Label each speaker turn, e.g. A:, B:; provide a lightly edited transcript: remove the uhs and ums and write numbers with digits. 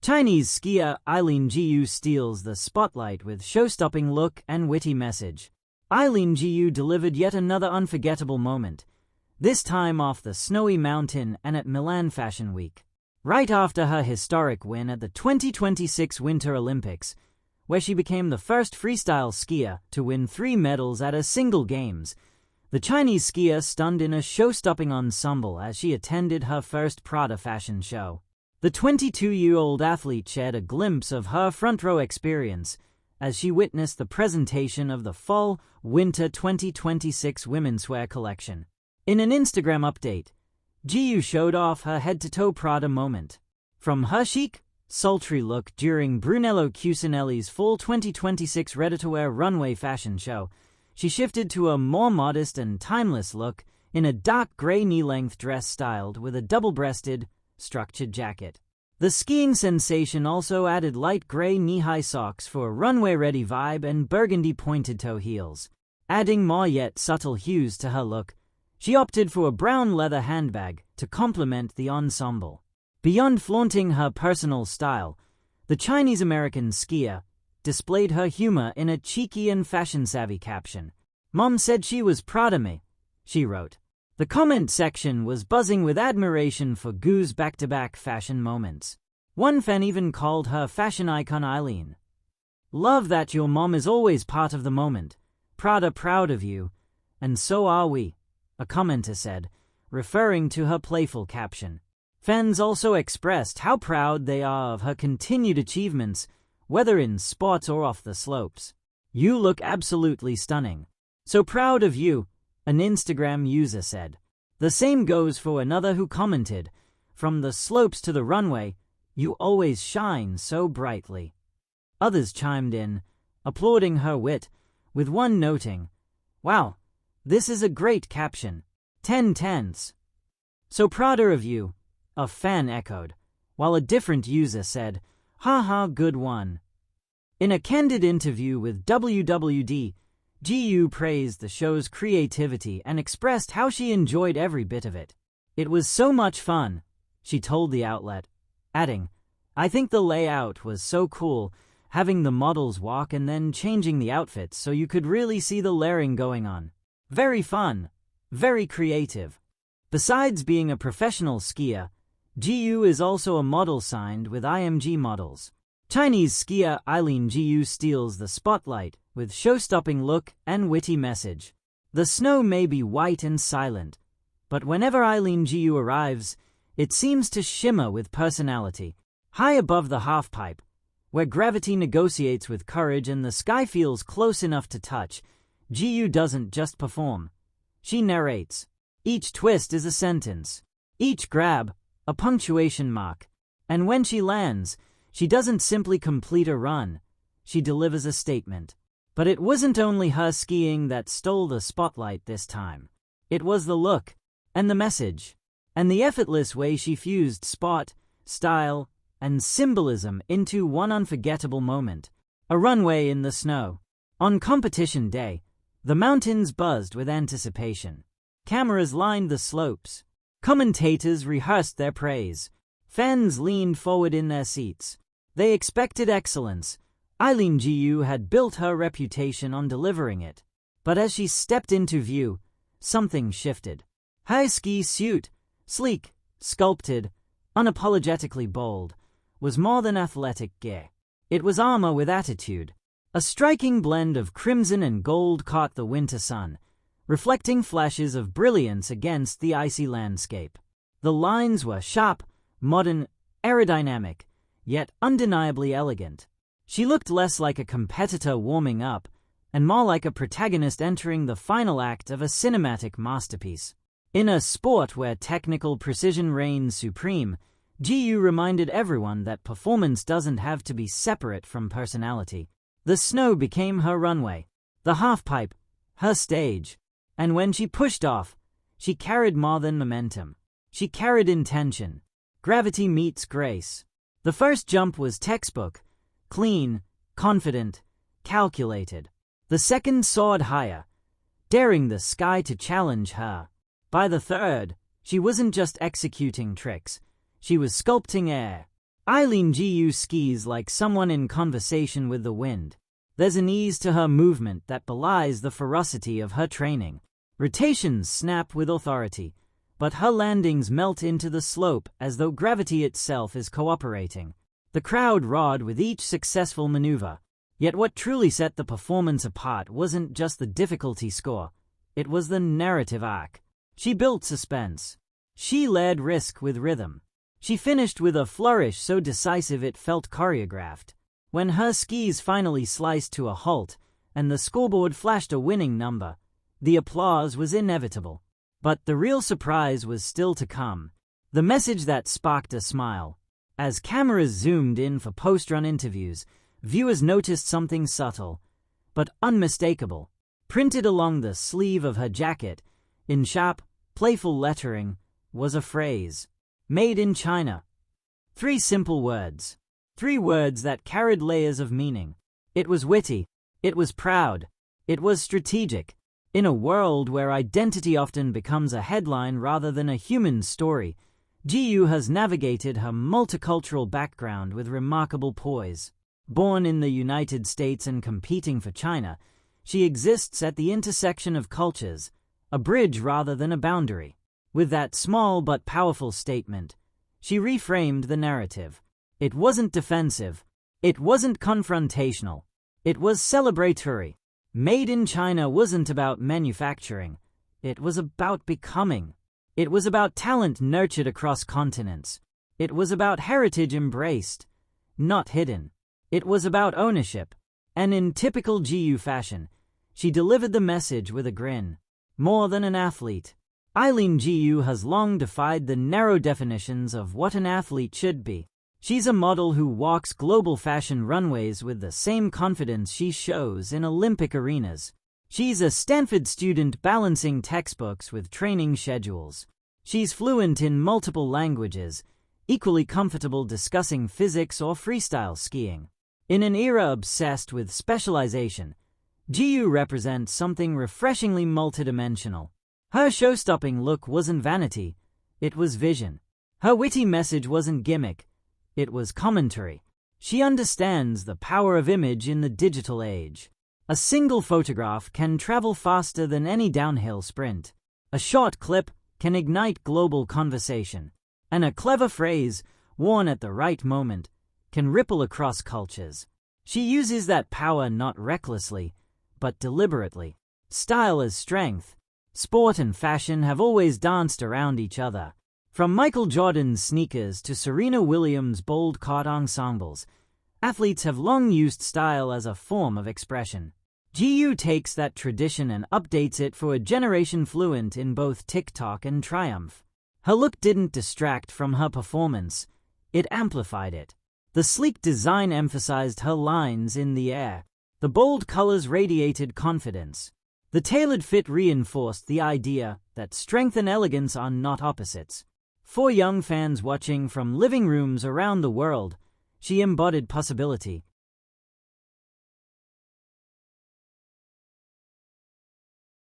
A: Chinese skier Eileen Gu steals the spotlight with show-stopping look and witty message. Eileen Gu delivered yet another unforgettable moment, this time off the snowy mountain and at Milan Fashion Week. Right after her historic win at the 2026 Winter Olympics, where she became the first freestyle skier to win 3 medals at a single Games, the Chinese skier stunned in a show-stopping ensemble as she attended her first Prada fashion show. The 22-year-old athlete shared a glimpse of her front-row experience as she witnessed the presentation of the Fall/Winter 2026 women's wear collection. In an Instagram update, Gu showed off her head-to-toe Prada moment. From her chic, sultry look during Brunello Cucinelli's Fall 2026 ready-to-wear runway fashion show, she shifted to a more modest and timeless look in a dark gray knee-length dress styled with a double-breasted, structured jacket. The skiing sensation also added light gray knee-high socks for a runway-ready vibe and burgundy pointed-toe heels. Adding more yet subtle hues to her look, she opted for a brown leather handbag to complement the ensemble. Beyond flaunting her personal style, the Chinese-American skier displayed her humor in a cheeky and fashion-savvy caption. "Mom said she was proud of me," she wrote. The comment section was buzzing with admiration for Gu's back-to-back fashion moments. One fan even called her fashion icon Eileen. "Love that your mom is always part of the moment. Prada proud of you, and so are we," a commenter said, referring to her playful caption. Fans also expressed how proud they are of her continued achievements, whether in sport or off the slopes. "You look absolutely stunning. So proud of you," an Instagram user said. The same goes for another who commented, "From the slopes to the runway, you always shine so brightly." Others chimed in, applauding her wit, with one noting, "Wow, this is a great caption. 10 tenths. So proud of you," a fan echoed, while a different user said, "Haha, good one." In a candid interview with WWD, Gu praised the show's creativity and expressed how she enjoyed every bit of it. "It was so much fun," she told the outlet, adding, "I think the layout was so cool, having the models walk and then changing the outfits so you could really see the layering going on. Very fun, very creative." Besides being a professional skier, Gu is also a model signed with IMG Models. Chinese skier Eileen Gu steals the spotlight with show-stopping look and witty message. The snow may be white and silent, but whenever Eileen Gu arrives, it seems to shimmer with personality. High above the halfpipe, where gravity negotiates with courage and the sky feels close enough to touch, Gu doesn't just perform. She narrates. Each twist is a sentence. Each grab, a punctuation mark. And when she lands, she doesn't simply complete a run. She delivers a statement. But it wasn't only her skiing that stole the spotlight this time. It was the look, and the message, and the effortless way she fused spot, style, and symbolism into one unforgettable moment. A runway in the snow. On competition day, the mountains buzzed with anticipation. Cameras lined the slopes. Commentators rehearsed their praise. Fans leaned forward in their seats. They expected excellence. Eileen Gu had built her reputation on delivering it. But as she stepped into view, something shifted. Her ski suit, sleek, sculpted, unapologetically bold, was more than athletic gear. It was armor with attitude. A striking blend of crimson and gold caught the winter sun, reflecting flashes of brilliance against the icy landscape. The lines were sharp, modern, aerodynamic, yet undeniably elegant. She looked less like a competitor warming up, and more like a protagonist entering the final act of a cinematic masterpiece. In a sport where technical precision reigns supreme, Gu reminded everyone that performance doesn't have to be separate from personality. The snow became her runway, the halfpipe, her stage. And when she pushed off, she carried more than momentum. She carried intention. Gravity meets grace. The first jump was textbook, clean, confident, calculated. The second soared higher, daring the sky to challenge her. By the third, she wasn't just executing tricks. She was sculpting air. Eileen Gu skis like someone in conversation with the wind. There's an ease to her movement that belies the ferocity of her training. Rotations snap with authority, but her landings melt into the slope as though gravity itself is cooperating. The crowd roared with each successful maneuver. Yet what truly set the performance apart wasn't just the difficulty score, it was the narrative arc. She built suspense. She led risk with rhythm. She finished with a flourish so decisive it felt choreographed. When her skis finally sliced to a halt and the scoreboard flashed a winning number, the applause was inevitable. But the real surprise was still to come. The message that sparked a smile. As cameras zoomed in for post-run interviews, viewers noticed something subtle, but unmistakable. Printed along the sleeve of her jacket, in sharp, playful lettering, was a phrase. Made in China. 3 simple words. 3 words that carried layers of meaning. It was witty. It was proud. It was strategic. In a world where identity often becomes a headline rather than a human story, Gu has navigated her multicultural background with remarkable poise. Born in the United States and competing for China, she exists at the intersection of cultures, a bridge rather than a boundary. With that small but powerful statement, she reframed the narrative. It wasn't defensive. It wasn't confrontational. It was celebratory. Made in China wasn't about manufacturing. It was about becoming. It was about talent nurtured across continents. It was about heritage embraced, not hidden. It was about ownership. And in typical Gu fashion, she delivered the message with a grin. More than an athlete, Eileen Gu has long defied the narrow definitions of what an athlete should be. She's a model who walks global fashion runways with the same confidence she shows in Olympic arenas. She's a Stanford student balancing textbooks with training schedules. She's fluent in multiple languages, equally comfortable discussing physics or freestyle skiing. In an era obsessed with specialization, Gu represents something refreshingly multidimensional. Her show-stopping look wasn't vanity, it was vision. Her witty message wasn't gimmick, it was commentary. She understands the power of image in the digital age. A single photograph can travel faster than any downhill sprint. A short clip can ignite global conversation. And a clever phrase, worn at the right moment, can ripple across cultures. She uses that power not recklessly, but deliberately. Style as strength. Sport and fashion have always danced around each other. From Michael Jordan's sneakers to Serena Williams' bold court ensembles, athletes have long used style as a form of expression. Gu takes that tradition and updates it for a generation fluent in both TikTok and Triumph. Her look didn't distract from her performance, it amplified it. The sleek design emphasized her lines in the air. The bold colors radiated confidence. The tailored fit reinforced the idea that strength and elegance are not opposites. For young fans watching from living rooms around the world, she embodied possibility.